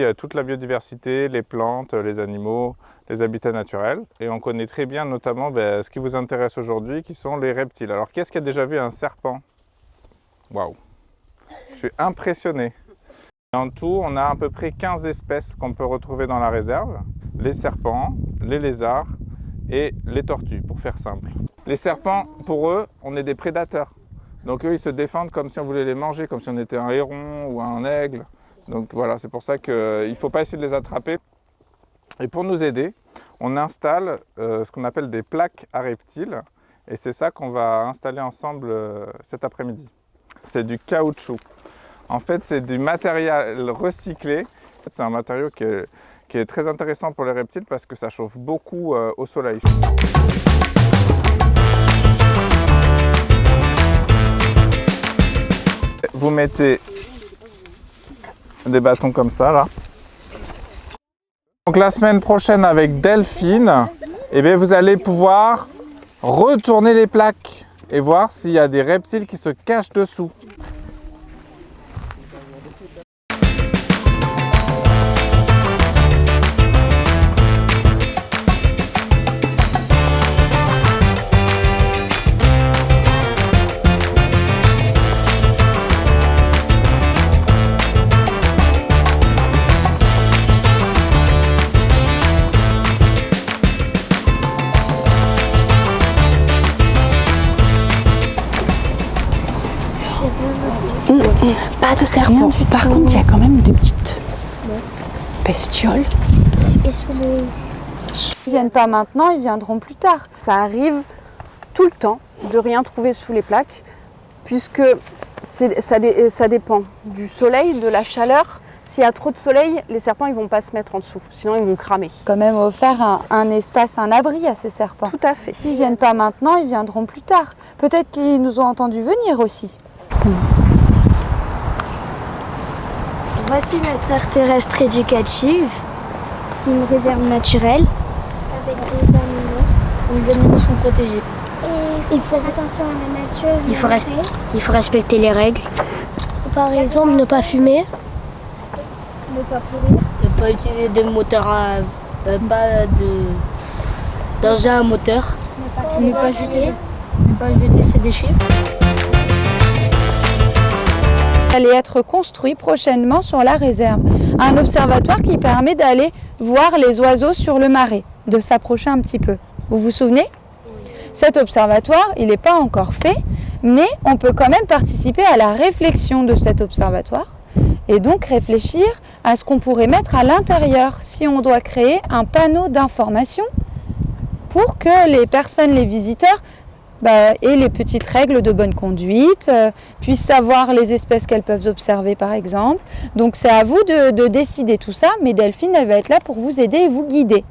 étudie toute la biodiversité, les plantes, les animaux, les habitats naturels. Et on connaît très bien notamment ce qui vous intéresse aujourd'hui, qui sont les reptiles. Alors, qui est-ce qui a déjà vu un serpent? Waouh! Je suis impressionné. En tout, on a à peu près 15 espèces qu'on peut retrouver dans la réserve. Les serpents, les lézards et les tortues, pour faire simple. Les serpents, pour eux, on est des prédateurs. Donc eux, ils se défendent comme si on voulait les manger, comme si on était un héron ou un aigle. Donc voilà, c'est pour ça qu'il ne faut pas essayer de les attraper. Et pour nous aider, on installe ce qu'on appelle des plaques à reptiles. Et c'est ça qu'on va installer ensemble cet après-midi. C'est du caoutchouc. En fait, c'est du matériel recyclé. C'est un matériau qui est très intéressant pour les reptiles parce que ça chauffe beaucoup au soleil. Vous mettez des bâtons comme ça, là. Donc la semaine prochaine avec Delphine, vous allez pouvoir retourner les plaques et voir s'il y a des reptiles qui se cachent dessous. Pas de serpent. Par contre, il y a quand même des petites bestioles. Ils viennent pas maintenant, ils viendront plus tard. Ça arrive tout le temps de rien trouver sous les plaques, puisque ça dépend du soleil, de la chaleur. S'il y a trop de soleil, les serpents ils vont pas se mettre en dessous, sinon ils vont cramer. Quand même offert un espace, un abri à ces serpents. Tout à fait. S'ils viennent pas maintenant, ils viendront plus tard. Peut-être qu'ils nous ont entendus venir aussi. Voici notre aire terrestre éducative. C'est une réserve naturelle. Avec des animaux. Où les animaux sont protégés. Et il faut faire attention à la nature. Il faut respecter les règles. Par exemple, ne pas fumer. Ne pas courir. Ne pas utiliser de moteur pas d'engin à moteur. Ne pas jeter ses déchets. Allait être construit prochainement sur la réserve. Un observatoire qui permet d'aller voir les oiseaux sur le marais, de s'approcher un petit peu. Vous vous souvenez? Cet observatoire, il n'est pas encore fait, mais on peut quand même participer à la réflexion de cet observatoire et donc réfléchir à ce qu'on pourrait mettre à l'intérieur si on doit créer un panneau d'information pour que les personnes, les visiteurs, et les petites règles de bonne conduite, puissent savoir les espèces qu'elles peuvent observer par exemple. Donc c'est à vous de décider tout ça, mais Delphine elle va être là pour vous aider et vous guider.